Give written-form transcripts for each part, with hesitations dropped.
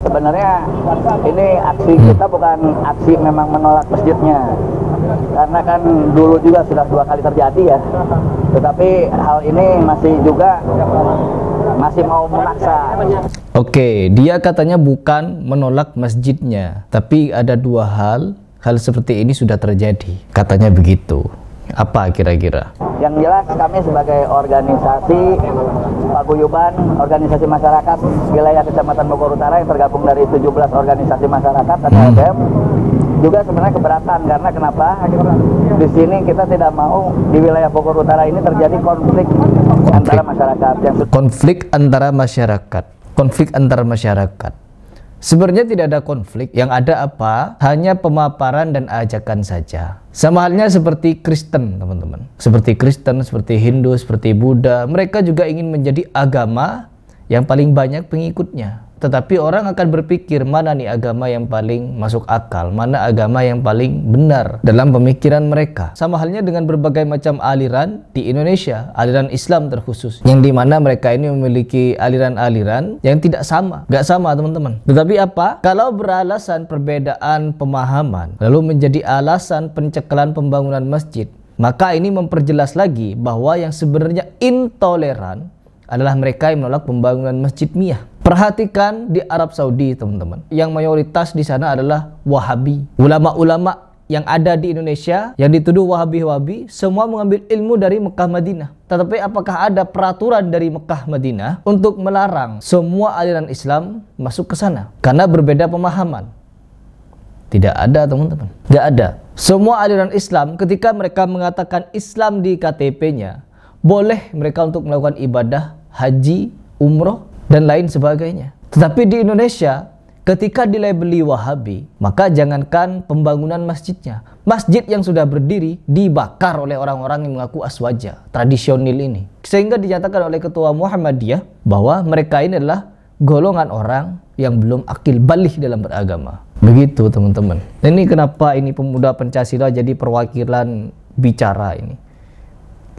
Sebenarnya ini aksi kita bukan aksi memang menolak masjidnya, karena kan dulu juga sudah 2 kali terjadi ya. Tetapi hal ini masih mau memaksa. Oke, dia katanya bukan menolak masjidnya, tapi ada 2 hal seperti ini sudah terjadi, katanya begitu. Apa kira-kira? Yang jelas kami sebagai organisasi paguyuban, organisasi masyarakat wilayah Kecamatan Bogor Utara yang tergabung dari 17 organisasi masyarakat dan LSM juga sebenarnya keberatan, karena kenapa? Di sini kita tidak mau di wilayah Bogor Utara ini terjadi konflik antara masyarakat. Konflik antara masyarakat. Sebenarnya tidak ada konflik, yang ada apa? Hanya pemaparan dan ajakan saja. Sama halnya seperti Kristen, teman-teman. Seperti Kristen, seperti Hindu, seperti Buddha. Mereka juga ingin menjadi agama yang paling banyak pengikutnya. Tetapi orang akan berpikir mana nih agama yang paling masuk akal, mana agama yang paling benar dalam pemikiran mereka. Sama halnya dengan berbagai macam aliran di Indonesia, aliran Islam terkhusus, yang dimana mereka ini memiliki aliran-aliran yang tidak sama, nggak sama teman-teman. Tetapi apa? Kalau beralasan perbedaan pemahaman, lalu menjadi alasan pencekalan pembangunan masjid, maka ini memperjelas lagi bahwa yang sebenarnya intoleran adalah mereka yang menolak pembangunan Masjid Miyah. Perhatikan di Arab Saudi, teman-teman. Yang mayoritas di sana adalah Wahabi. Ulama-ulama yang ada di Indonesia yang dituduh Wahabi-Wahabi semua mengambil ilmu dari Mekah Madinah. Tetapi apakah ada peraturan dari Mekah Madinah untuk melarang semua aliran Islam masuk ke sana karena berbeda pemahaman? Tidak ada, teman-teman. Tidak ada. Semua aliran Islam ketika mereka mengatakan Islam di KTP-nya, boleh mereka untuk melakukan ibadah, haji, umroh, dan lain sebagainya. Tetapi di Indonesia, ketika dilabeli Wahabi, maka jangankan pembangunan masjidnya, masjid yang sudah berdiri dibakar oleh orang-orang yang mengaku aswaja, tradisional ini. Sehingga dinyatakan oleh Ketua Muhammadiyah bahwa mereka ini adalah golongan orang yang belum akil balih dalam beragama. Begitu, teman-teman. Ini kenapa ini pemuda Pancasila jadi perwakilan bicara ini.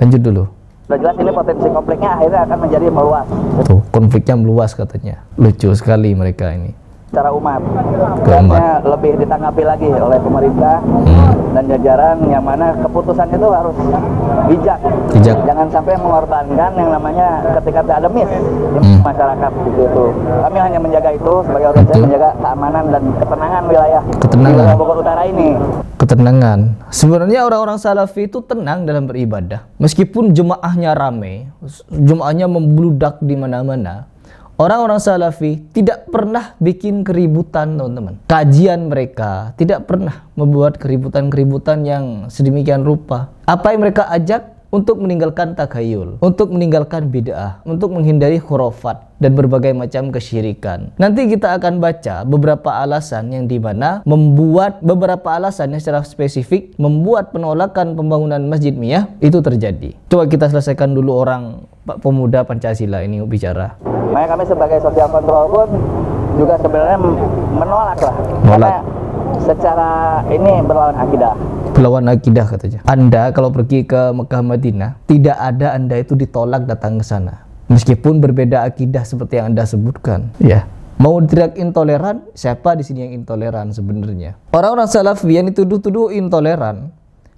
Lanjut dulu. Sudah jelas ini potensi konfliknya akhirnya akan menjadi meluas. Tuh, konfliknya meluas katanya. Lucu sekali mereka ini. Secara umat, harusnya lebih ditanggapi lagi oleh pemerintah dan jajaran, yang mana keputusan itu harus bijak. Jangan sampai mengorbankan yang namanya ketika ada miss di masyarakat gitu. Kami hanya menjaga itu sebagai organisasi, menjaga keamanan dan ketenangan wilayah Bogor Utara ini. Ketenangan. Sebenarnya orang-orang Salafi itu tenang dalam beribadah. Meskipun jemaahnya ramai, jemaahnya membludak di mana-mana. Orang-orang Salafi tidak pernah bikin keributan, teman-teman. Kajian mereka tidak pernah membuat keributan-keributan yang sedemikian rupa. Apa yang mereka ajak? Untuk meninggalkan takhayul, untuk meninggalkan bid'ah, untuk menghindari khurafat dan berbagai macam kesyirikan. Nanti kita akan baca beberapa alasan yang dimana membuat beberapa alasan yang secara spesifik membuat penolakan pembangunan Masjid Miyah itu terjadi. Coba kita selesaikan dulu orang pemuda Pancasila ini bicara. Makanya kami sebagai social control pun juga sebenarnya menolak lah. Karena secara ini berlawan akidah. Berlawan akidah katanya. Anda kalau pergi ke Mekah Madinah, tidak ada Anda itu ditolak datang ke sana. Meskipun berbeda akidah seperti yang Anda sebutkan. Ya. Mau teriak intoleran, siapa di sini yang intoleran sebenarnya? Orang-orang Salafi yang dituduh-tuduh intoleran.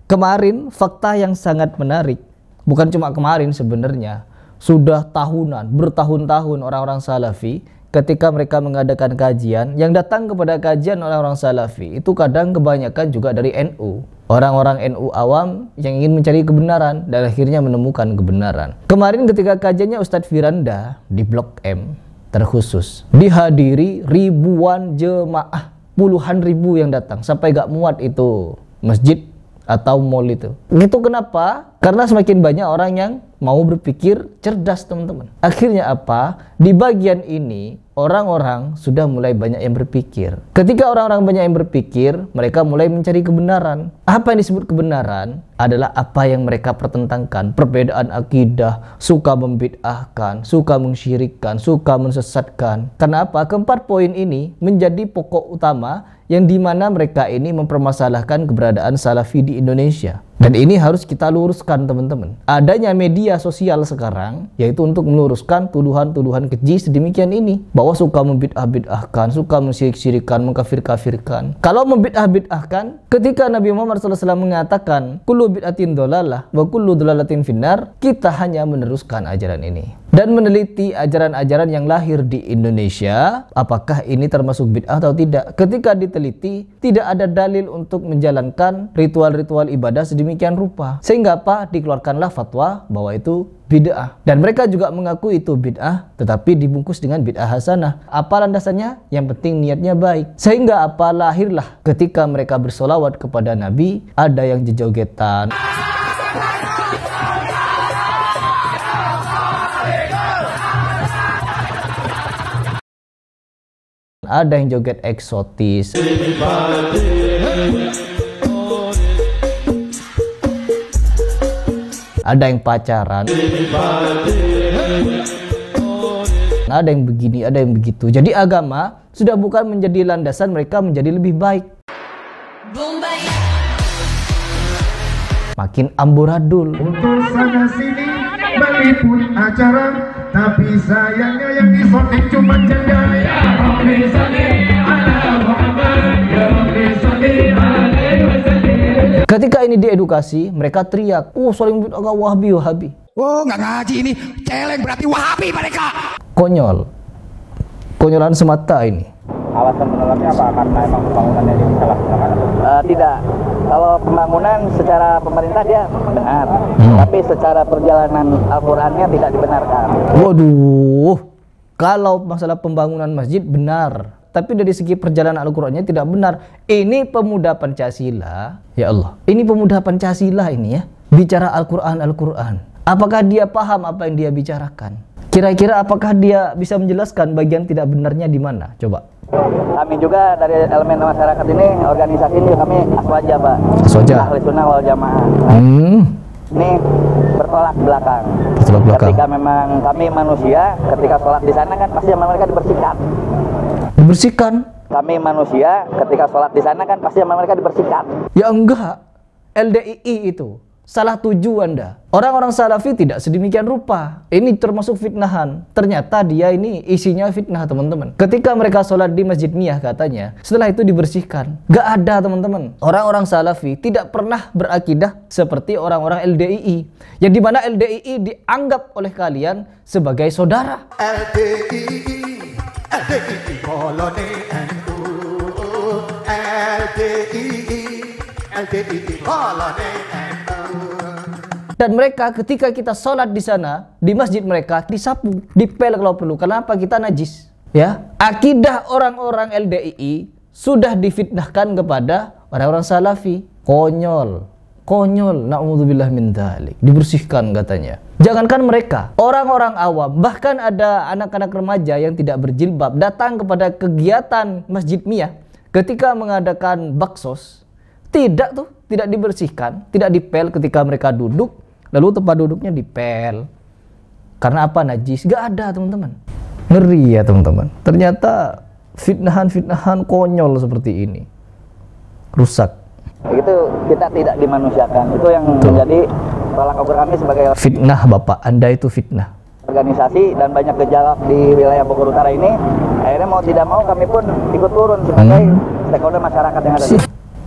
Kemarin fakta yang sangat menarik. Bukan cuma kemarin sebenarnya. Sudah tahunan, bertahun-tahun orang-orang Salafi ketika mereka mengadakan kajian, yang datang kepada kajian orang-orang Salafi itu kadang kebanyakan juga dari NU. Orang-orang NU awam yang ingin mencari kebenaran dan akhirnya menemukan kebenaran. Kemarin ketika kajiannya Ustadz Firanda di Blok M terkhusus, dihadiri ribuan jemaah, puluhan ribu yang datang, sampai gak muat itu masjid atau mall itu. Itu kenapa? Karena semakin banyak orang yang mau berpikir cerdas, teman-teman. Akhirnya apa? Di bagian ini orang-orang sudah mulai banyak yang berpikir. Ketika orang-orang banyak yang berpikir, mereka mulai mencari kebenaran. Apa yang disebut kebenaran adalah apa yang mereka pertentangkan. Perbedaan akidah, suka membid'ahkan, suka mensyirikkan, suka mensesatkan. Karena apa? Keempat poin ini menjadi pokok utama yang dimana mereka ini mempermasalahkan keberadaan Salafi di Indonesia. Dan ini harus kita luruskan teman-teman. Adanya media sosial sekarang yaitu untuk meluruskan tuduhan-tuduhan keji sedemikian ini, bahwa suka membid'ah-bid'ahkan, suka mensyirik-syirikan, mengkafir-kafirkan. Kalau membid'ah-bid'ahkan, ketika Nabi Muhammad SAW mengatakan kullu bid'atin dolalah wa kullu dolalatin finnar, kita hanya meneruskan ajaran ini dan meneliti ajaran-ajaran yang lahir di Indonesia, apakah ini termasuk bid'ah atau tidak. Ketika diteliti, tidak ada dalil untuk menjalankan ritual-ritual ibadah sedemikian rupa, sehingga apa? Dikeluarkanlah fatwa bahwa itu bid'ah. Dan mereka juga mengaku itu bid'ah, tetapi dibungkus dengan bid'ah hasanah. Apa landasannya? Yang penting niatnya baik. Sehingga apa? Lahirlah ketika mereka bersolawat kepada Nabi, ada yang jejogetan, ada yang joget eksotis, ada yang pacaran, ada yang begini, ada yang begitu. Jadi agama sudah bukan menjadi landasan mereka menjadi lebih baik, makin amburadul. Untuk sana sini meliput acara, tapi sayangnya yang disorting cuma jendela. Ya Rabbi salli ala Muhammad, ya Rabbi salli alaihi wasallam. Ketika ini diedukasi, mereka teriak, "Oh, saling bid'ah Wahabi, Wahabi." Oh, nggak ngaji ini, celeng berarti Wahabi mereka. Konyol. Konyolan semata ini. Alasan menolaknya apa? Karena emang pembangunannya disalahgunakan? Tidak. Kalau pembangunan secara pemerintah dia benar, tapi secara perjalanan Al-Qur'annya tidak dibenarkan. Waduh, kalau masalah pembangunan masjid benar, tapi dari segi perjalanan Al-Qur'annya tidak benar. Ini pemuda Pancasila, ya Allah. Ini pemuda Pancasila ini ya, bicara Al-Qur'an. Apakah dia paham apa yang dia bicarakan? Kira-kira apakah dia bisa menjelaskan bagian tidak benarnya di mana? Coba. Kami juga dari elemen masyarakat ini, organisasi ini kami aswaja, Pak. Aswaja. Ahli sunnah wal jamaah. Ini bertolak belakang. Ketika memang kami manusia, ketika sholat di sana kan pasti mereka dibersihkan. Dibersihkan? Kami manusia, ketika sholat di sana kan pasti mereka dibersihkan. Ya enggak. LDII itu salah tuju Anda. Orang-orang Salafi tidak sedemikian rupa. Ini termasuk fitnahan. Ternyata dia ini isinya fitnah, teman-teman. Ketika mereka sholat di Masjid Miyah katanya, setelah itu dibersihkan. Gak ada, teman-teman. Orang-orang Salafi tidak pernah berakidah seperti orang-orang LDII. Yang dimana LDII dianggap oleh kalian sebagai saudara. LDII koloni NU, LDII koloni NU. Dan mereka ketika kita sholat di sana, di masjid mereka disapu, dipel kalau perlu. Kenapa? Kita najis. Ya, akidah orang-orang LDII sudah difitnahkan kepada orang-orang Salafi. Konyol, na'udzubillah min dzalik. Dibersihkan katanya. Jangankan mereka, orang-orang awam, bahkan ada anak-anak remaja yang tidak berjilbab datang kepada kegiatan Masjid Miyah ketika mengadakan baksos. Tidak dibersihkan, tidak dipel ketika mereka duduk. Lalu tempat duduknya dipel. Karena apa? Najis. Gak ada, teman-teman. Ngeri ya, teman-teman. Ternyata fitnahan konyol seperti ini rusak. Itu kita tidak dimanusiakan. Itu yang menjadi tolak ukur kami sebagai fitnah. Bapak, Anda itu fitnah. Organisasi dan banyak gejala di wilayah Bogor Utara ini. Akhirnya mau tidak mau kami pun ikut turun sebagai stakeholder masyarakat yang ada di.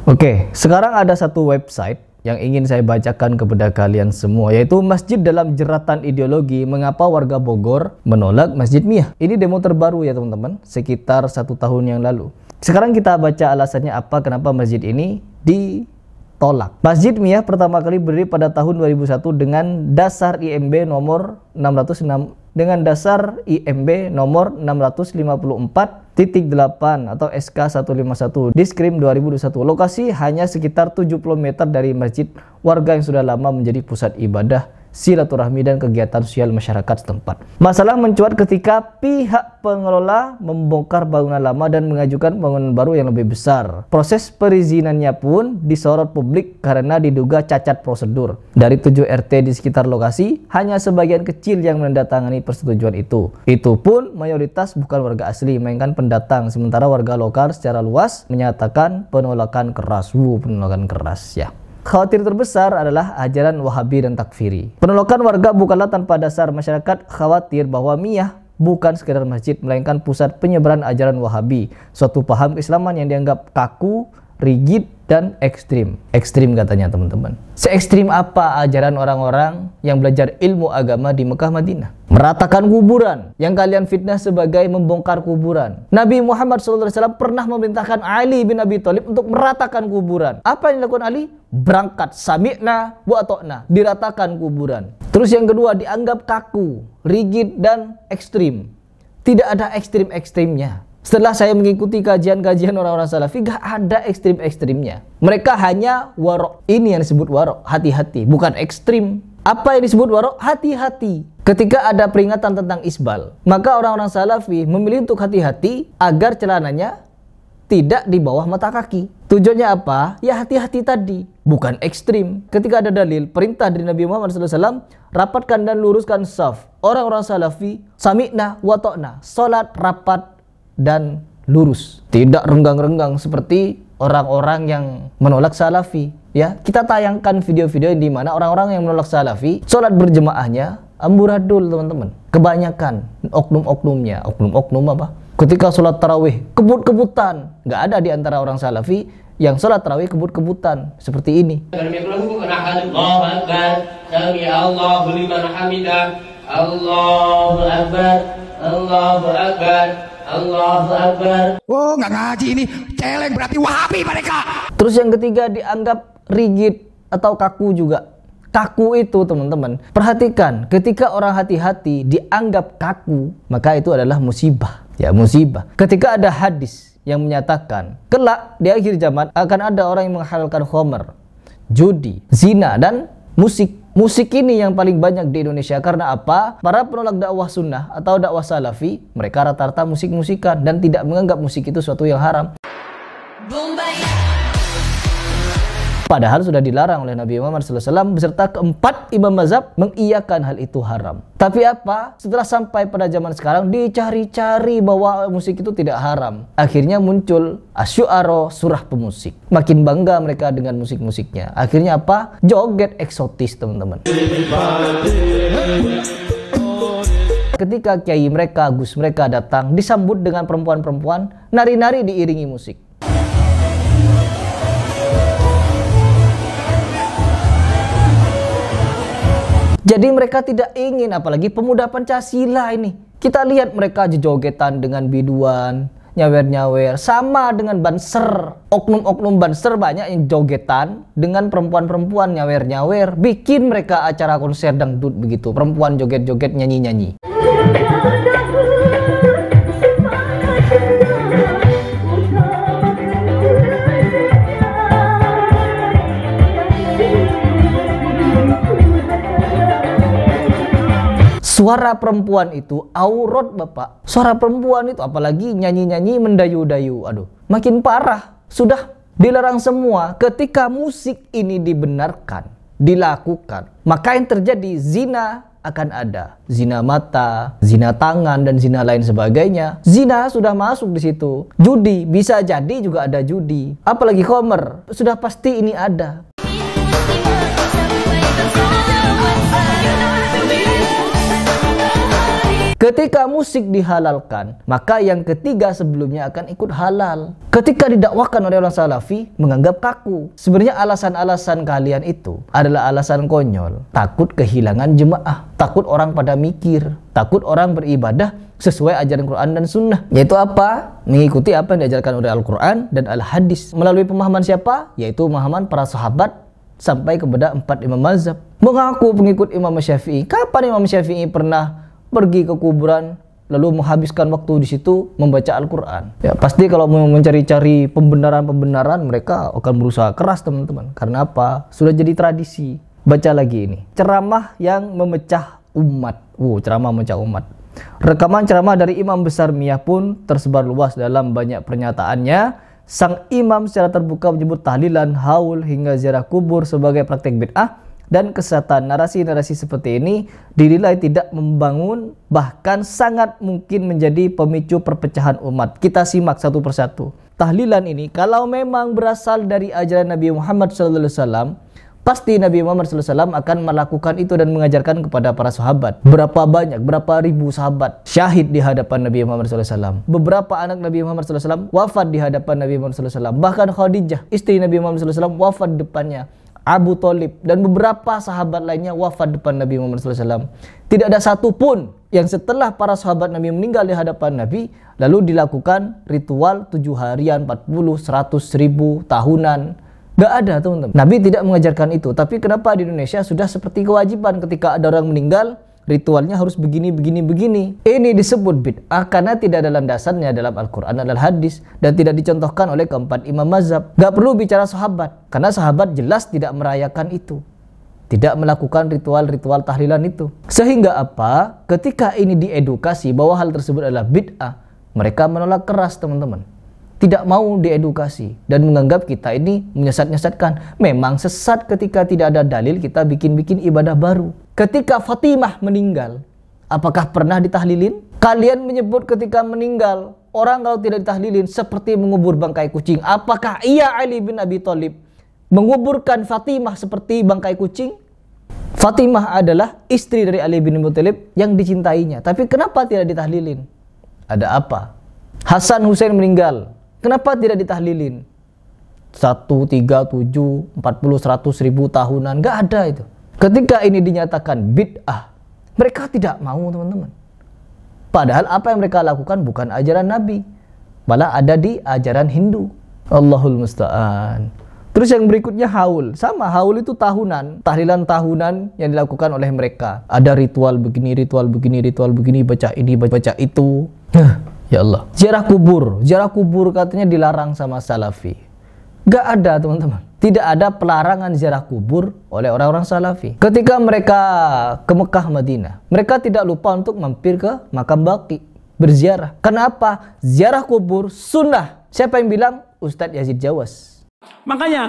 Oke, sekarang ada satu website yang ingin saya bacakan kepada kalian semua, yaitu Masjid dalam Jeratan Ideologi, Mengapa Warga Bogor Menolak Masjid Miyah. Ini demo terbaru ya teman-teman, sekitar 1 tahun yang lalu. Sekarang kita baca alasannya apa kenapa masjid ini ditolak. Masjid Miyah pertama kali berdiri pada tahun 2001 dengan dasar IMB nomor 606 dengan dasar IMB nomor 654.8 atau SK 151 Diskrim 2021. Lokasi hanya sekitar 70 meter dari masjid warga yang sudah lama menjadi pusat ibadah, silaturahmi dan kegiatan sosial masyarakat setempat. Masalah mencuat ketika pihak pengelola membongkar bangunan lama dan mengajukan bangunan baru yang lebih besar. Proses perizinannya pun disorot publik karena diduga cacat prosedur. Dari 7 RT di sekitar lokasi, hanya sebagian kecil yang menandatangani persetujuan itu. Itu pun mayoritas bukan warga asli, melainkan pendatang. Sementara warga lokal secara luas menyatakan penolakan keras. Penolakan keras ya. khawatir terbesar adalah ajaran Wahabi dan takfiri. Penolakan warga bukanlah tanpa dasar. Masyarakat khawatir bahwa Miyah bukan sekedar masjid, melainkan pusat penyebaran ajaran Wahabi, suatu paham keislaman yang dianggap kaku, rigid, dan ekstrim. Ekstrim katanya teman-teman. Se-ekstrim apa ajaran orang-orang yang belajar ilmu agama di Mekah Madinah? Meratakan kuburan, yang kalian fitnah sebagai membongkar kuburan. Nabi Muhammad SAW pernah memerintahkan Ali bin Abi Thalib untuk meratakan kuburan. Apa yang dilakukan Ali? Berangkat, sami'na wa ata'na, diratakan kuburan. Terus yang kedua, dianggap kaku, rigid, dan ekstrim. Tidak ada ekstrim-ekstrimnya. Setelah saya mengikuti kajian-kajian orang-orang salafi, gak ada ekstrim-ekstrimnya. Mereka hanya warok. Ini yang disebut warok, hati-hati, bukan ekstrim. Apa yang disebut warok? Hati-hati. Ketika ada peringatan tentang isbal, maka orang-orang salafi memilih untuk hati-hati agar celananya tidak di bawah mata kaki. Tujuannya apa? Ya hati-hati tadi, bukan ekstrim. Ketika ada dalil perintah dari Nabi Muhammad SAW, rapatkan dan luruskan saf. Orang-orang salafi, sami'na wa ta'na, salat rapat dan lurus, tidak renggang-renggang seperti orang-orang yang menolak salafi. Ya, kita tayangkan video-video di mana orang-orang yang menolak salafi, sholat berjemaahnya amburadul teman-teman. Kebanyakan oknum-oknumnya, oknum-oknum apa? Ketika sholat tarawih kebut-kebutan, nggak ada di antara orang salafi yang sholat tarawih kebut-kebutan seperti ini. Allahu Akbar, Allahu Akbar. Allahu Akbar. Oh, nggak ngaji ini, celeng, berarti Wahabi mereka. Terus yang ketiga, dianggap rigid atau kaku juga. Kaku itu teman-teman, perhatikan, ketika orang hati-hati dianggap kaku, maka itu adalah musibah. Ya, musibah. Ketika ada hadis yang menyatakan kelak di akhir zaman akan ada orang yang menghalalkan khamr, judi, zina, dan musik. Musik ini yang paling banyak di Indonesia. Karena apa? Para penolak dakwah sunnah atau dakwah salafi, mereka rata-rata musik-musikan dan tidak menganggap musik itu suatu yang haram. Padahal sudah dilarang oleh Nabi Muhammad SAW beserta keempat imam mazhab mengiyakan hal itu haram. Tapi apa? Setelah sampai pada zaman sekarang dicari-cari bahwa musik itu tidak haram. Akhirnya muncul asyu'ara, surah pemusik. Makin bangga mereka dengan musik-musiknya. Akhirnya apa? Joget eksotis teman-teman. Ketika kiai mereka, gus mereka datang disambut dengan perempuan-perempuan nari-nari diiringi musik. Jadi mereka tidak ingin, apalagi pemuda Pancasila ini. Kita lihat mereka jogetan dengan biduan, nyawer-nyawer, sama dengan banser. Oknum-oknum banser banyak yang jogetan dengan perempuan-perempuan nyawer-nyawer. Bikin mereka acara konser dangdut begitu, perempuan joget-joget, nyanyi-nyanyi. Suara perempuan itu aurat bapak. Suara perempuan itu apalagi nyanyi-nyanyi mendayu-dayu. Aduh, makin parah. Sudah dilarang semua. Ketika musik ini dibenarkan, dilakukan, maka yang terjadi zina akan ada. Zina mata, zina tangan, dan zina lain sebagainya. Zina sudah masuk di situ. Judi, bisa jadi juga ada judi. Apalagi khamr, sudah pasti ini ada. Ketika musik dihalalkan, maka yang ketiga sebelumnya akan ikut halal. Ketika didakwakan oleh orang salafi, menganggap kaku. Sebenarnya alasan-alasan kalian itu adalah alasan konyol. Takut kehilangan jemaah, takut orang pada mikir, takut orang beribadah sesuai ajaran Quran dan Sunnah. Yaitu apa? Mengikuti apa yang diajarkan oleh Al-Quran dan Al-Hadis. Melalui pemahaman siapa? Yaitu pemahaman para sahabat sampai kepada 4 imam mazhab. Mengaku pengikut Imam Syafi'i. Kapan Imam Syafi'i pernah pergi ke kuburan lalu menghabiskan waktu di situ membaca Al-Quran? Ya pasti kalau mau mencari-cari pembenaran-pembenaran mereka akan berusaha keras teman-teman. Karena apa? Sudah jadi tradisi. Baca lagi ini. Ceramah yang memecah umat. Ceramah memecah umat. Rekaman ceramah dari Imam Besar Miyah pun tersebar luas. Dalam banyak pernyataannya, sang imam secara terbuka menyebut tahlilan, haul hingga ziarah kubur sebagai praktek bid'ah dan kesesatan. Narasi-narasi seperti ini dinilai tidak membangun, bahkan sangat mungkin menjadi pemicu perpecahan umat. Kita simak satu persatu. Tahlilan ini kalau memang berasal dari ajaran Nabi Muhammad SAW, pasti Nabi Muhammad SAW akan melakukan itu dan mengajarkan kepada para sahabat. Berapa banyak, berapa ribu sahabat syahid di hadapan Nabi Muhammad SAW. Beberapa anak Nabi Muhammad SAW wafat di hadapan Nabi Muhammad SAW. Bahkan Khadijah, istri Nabi Muhammad SAW, wafat di depannya. Abu Thalib dan beberapa sahabat lainnya wafat depan Nabi Muhammad SAW. Tidak ada satupun yang setelah para sahabat Nabi meninggal di hadapan Nabi, lalu dilakukan ritual 7 harian, 40, 100, 1000, tahunan. Gak ada, teman-teman. Nabi tidak mengajarkan itu. Tapi kenapa di Indonesia sudah seperti kewajiban ketika ada orang meninggal, ritualnya harus begini, begini, begini. Ini disebut bid'ah karena tidak ada landasannya dalam Al-Quran dan Al-Hadis, dan tidak dicontohkan oleh keempat imam mazhab. Gak perlu bicara sahabat, karena sahabat jelas tidak merayakan itu, tidak melakukan ritual-ritual tahlilan itu. Sehingga apa? Ketika ini diedukasi bahwa hal tersebut adalah bid'ah, mereka menolak keras, teman-teman. Tidak mau diedukasi dan menganggap kita ini menyesat-nyesatkan. Memang sesat ketika tidak ada dalil kita bikin-bikin ibadah baru. Ketika Fatimah meninggal, apakah pernah ditahlilin? Kalian menyebut ketika meninggal, orang kalau tidak ditahlilin seperti mengubur bangkai kucing. Apakah iya Ali bin Abi Thalib menguburkan Fatimah seperti bangkai kucing? Fatimah adalah istri dari Ali bin Abi Thalib yang dicintainya. Tapi kenapa tidak ditahlilin? Ada apa? Hasan Hussein meninggal, kenapa tidak ditahlilin? 1, 3, 7, 40, 100, 1000 tahunan. Gak ada itu. Ketika ini dinyatakan bid'ah, mereka tidak mau, teman-teman. Padahal apa yang mereka lakukan bukan ajaran Nabi, malah ada di ajaran Hindu. Allahul musta'an. Terus yang berikutnya haul. Sama, haul itu tahunan, tahlilan tahunan yang dilakukan oleh mereka. Ada ritual begini, ritual begini, ritual begini, baca ini, baca itu. Ya Allah. Ziarah kubur katanya dilarang sama Salafi. Gak ada, teman-teman. Tidak ada pelarangan ziarah kubur oleh orang-orang Salafi. Ketika mereka ke Mekah Madinah, mereka tidak lupa untuk mampir ke makam Baqi, berziarah. Kenapa? Ziarah kubur sunnah. Siapa yang bilang? Ustadz Yazid Jawas. Makanya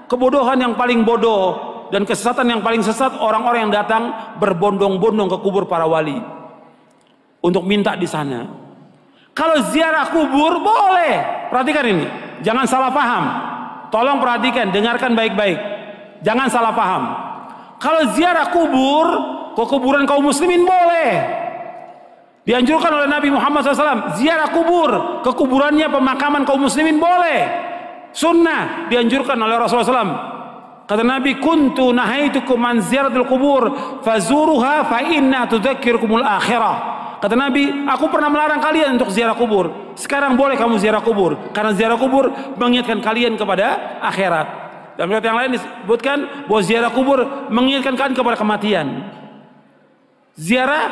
kebodohan yang paling bodoh dan kesesatan yang paling sesat orang-orang yang datang berbondong-bondong ke kubur para wali untuk minta di sana. Kalau ziarah kubur boleh. Perhatikan ini, jangan salah paham. Tolong perhatikan, dengarkan baik-baik. Jangan salah paham. Kalau ziarah kubur ke kuburan kaum muslimin boleh. Dianjurkan oleh Nabi Muhammad SAW. Ziarah kubur ke kuburannya pemakaman kaum muslimin boleh. Sunnah dianjurkan oleh Rasulullah SAW. Kata Nabi, kuntu nahaitukum an ziyaratul kubur fazuruha fa inna tudzakirukumul akhirah. Kata Nabi, aku pernah melarang kalian untuk ziarah kubur. Sekarang boleh kamu ziarah kubur, karena ziarah kubur mengingatkan kalian kepada akhirat. Dalam riwayat yang lain disebutkan bahwa ziarah kubur mengingatkan kalian kepada kematian. Ziarah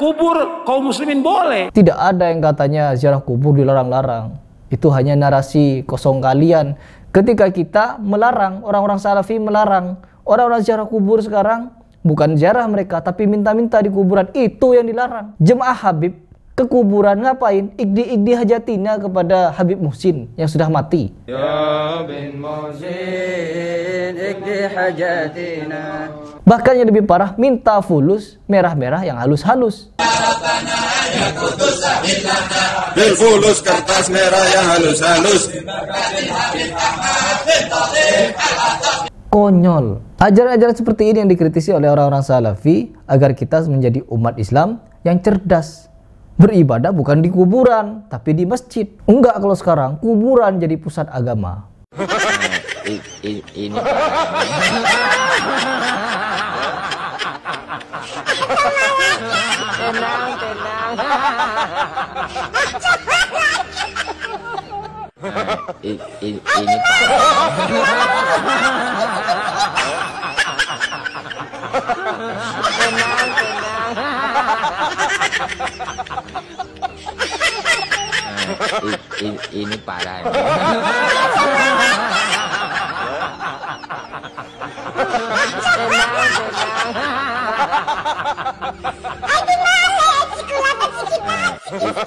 kubur kaum muslimin boleh. Tidak ada yang katanya ziarah kubur dilarang-larang. Itu hanya narasi kosong kalian. Ketika kita melarang, orang-orang Salafi melarang, orang-orang ziarah kubur sekarang bukan ziarah mereka, tapi minta-minta di kuburan. Itu yang dilarang. Jemaah Habib ke kuburan ngapain? Igdi-igdi hajatina kepada Habib Muhsin yang sudah mati. Ya bin Muhsin, igdi hajatina. Bahkan yang lebih parah, minta fulus merah-merah yang halus-halus. Bil fulus kertas merah yang halus-halus. Konyol. Ajaran-ajaran seperti ini yang dikritisi oleh orang-orang Salafi agar kita menjadi umat Islam yang cerdas. Beribadah bukan di kuburan, tapi di masjid. Enggak, kalau sekarang kuburan jadi pusat agama. Ini ini parah.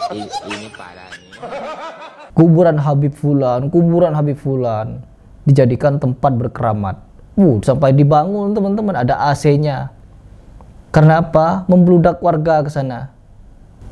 Ini parah. Kuburan Habib Fulan dijadikan tempat berkeramat. Sampai dibangun teman-teman, ada AC-nya. Karena apa? Membludak warga ke sana.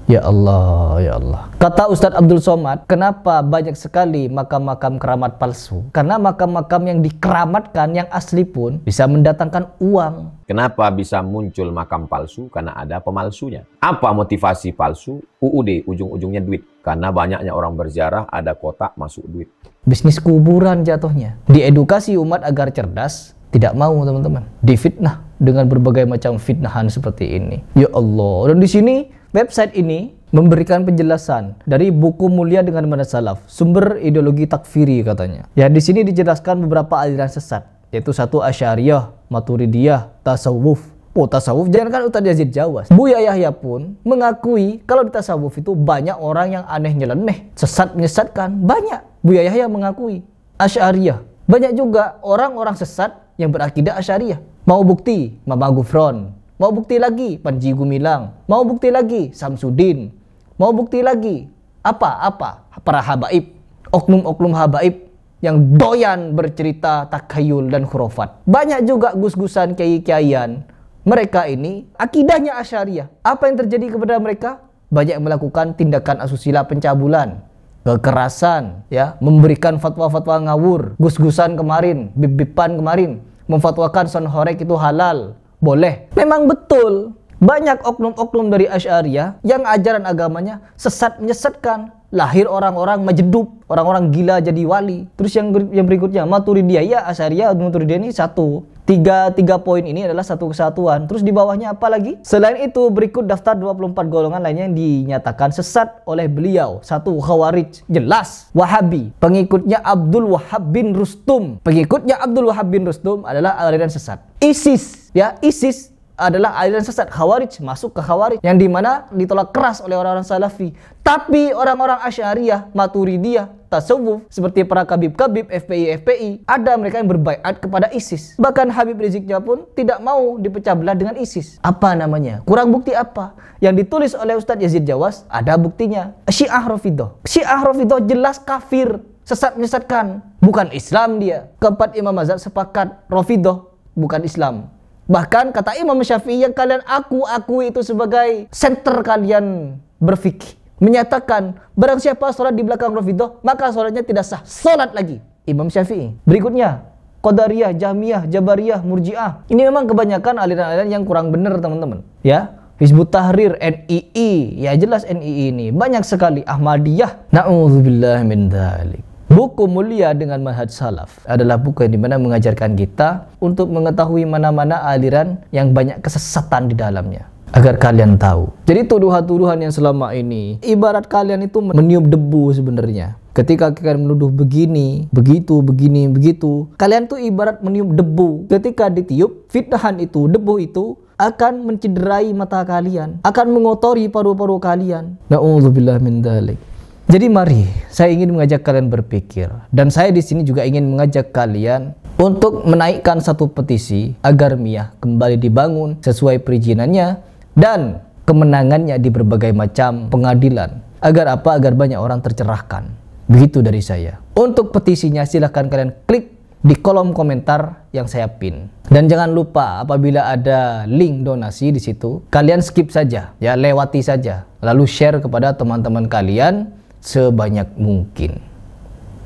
Ya Allah, ya Allah. Kata Ustadz Abdul Somad, kenapa banyak sekali makam-makam keramat palsu? Karena makam-makam yang dikeramatkan, yang asli pun bisa mendatangkan uang. Kenapa bisa muncul makam palsu? Karena ada pemalsunya. Apa motivasi palsu? UUD, ujung-ujungnya duit. Karena banyaknya orang berziarah, ada kotak masuk duit. Bisnis kuburan jatuhnya. Diedukasi umat agar cerdas, tidak mau teman-teman. Difitnah dengan berbagai macam fitnahan seperti ini. Ya Allah. Dan di sini website ini memberikan penjelasan dari buku Mulia dengan Manhaj Salaf, sumber ideologi takfiri katanya. Ya, di sini dijelaskan beberapa aliran sesat, yaitu 1 Asy'ariyah, Maturidiyah, tasawuf. Tasawuf jangankan Ustadz Yazid Jawas, Buya Yahya pun mengakui kalau di tasawuf itu banyak orang yang aneh nyeleneh, sesat menyesatkan. Banyak. Buya Yahya mengakui. Asy'ariyah, banyak juga orang-orang sesat yang berakidah Asy'ariyah. Mau bukti? Mama Gufron. Mau bukti lagi? Panji Gumilang. Mau bukti lagi? Samsudin. Mau bukti lagi? Apa? Para habaib. Oknum-oknum habaib yang doyan bercerita takhayul dan khurafat. Banyak juga gus-gusan kiai-kiaian. Mereka ini akidahnya Asy'ariyah. Apa yang terjadi kepada mereka? Banyak yang melakukan tindakan asusila pencabulan, kekerasan, ya, memberikan fatwa-fatwa ngawur. Gus-gusan kemarin, bib-bipan kemarin memfatwakan sonhorek itu halal. Boleh. Memang betul. Banyak oknum-oknum dari Asy'ariyah yang ajaran agamanya sesat menyesatkan. Lahir orang-orang majedub, orang-orang gila jadi wali. Terus yang berikutnya, Maturidiyah. Ya, Asy'ariyah Maturidiyah ini satu. Tiga poin ini adalah satu kesatuan. Terus di bawahnya apa lagi? Selain itu berikut daftar 24 golongan lainnya yang dinyatakan sesat oleh beliau. 1. Khawarij, jelas. Wahabi, pengikutnya Abdul Wahhab bin Rustum. Pengikutnya Abdul Wahhab bin Rustum adalah aliran sesat. ISIS, ya, ISIS adalah aliran sesat. Khawarij masuk ke Khawarij, yang dimana ditolak keras oleh orang-orang Salafi. Tapi orang-orang Asy'ariyah, Maturidiyah, tasawuf, seperti para kabib-kabib, FPI, ada mereka yang berbaiat kepada ISIS. Bahkan Habib Riziknya pun tidak mau dipecah belah dengan ISIS. Apa namanya? Kurang bukti apa? Yang ditulis oleh Ustadz Yazid Jawas, ada buktinya. Syiah Rafidhah. Syiah Rafidhah jelas kafir, sesat menyesatkan. Bukan Islam dia. Keempat imam mazhab sepakat, Rafidhah bukan Islam. Bahkan kata Imam Syafi'i yang kalian akui itu sebagai center kalian berfikih, menyatakan barang siapa sholat di belakang Rafidhah maka sholatnya tidak sah, sholat lagi. Imam Syafi'i. Berikutnya Qadariyah, Jahmiyah, Jabariyah, Murji'ah. Ini memang kebanyakan aliran-aliran yang kurang benar teman-teman. Ya, Hizbut Tahrir, NII, ya jelas NII ini banyak sekali. Ahmadiyah, na'udzubillah min dzalik. Buku Mulia dengan Manhaj Salaf adalah buku yang dimana mengajarkan kita untuk mengetahui mana-mana aliran yang banyak kesesatan di dalamnya, agar kalian tahu. Jadi tuduhan-tuduhan yang selama ini ibarat kalian itu meniup debu sebenarnya. Ketika kalian menuduh begini, begitu, begini, begitu, kalian tuh ibarat meniup debu. Ketika ditiup, fitnahan itu, debu itu akan mencederai mata kalian, akan mengotori paru-paru kalian. Na'udzubillah min dzalik. Jadi mari, saya ingin mengajak kalian berpikir, dan saya di sini juga ingin mengajak kalian untuk menaikkan satu petisi agar MIAH kembali dibangun sesuai perizinannya dan kemenangannya di berbagai macam pengadilan. Agar apa? Agar banyak orang tercerahkan. Begitu dari saya. Untuk petisinya silahkan kalian klik di kolom komentar yang saya pin. Dan jangan lupa apabila ada link donasi di situ, kalian skip saja, ya, lewati saja, lalu share kepada teman-teman kalian sebanyak mungkin.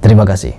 Terima kasih.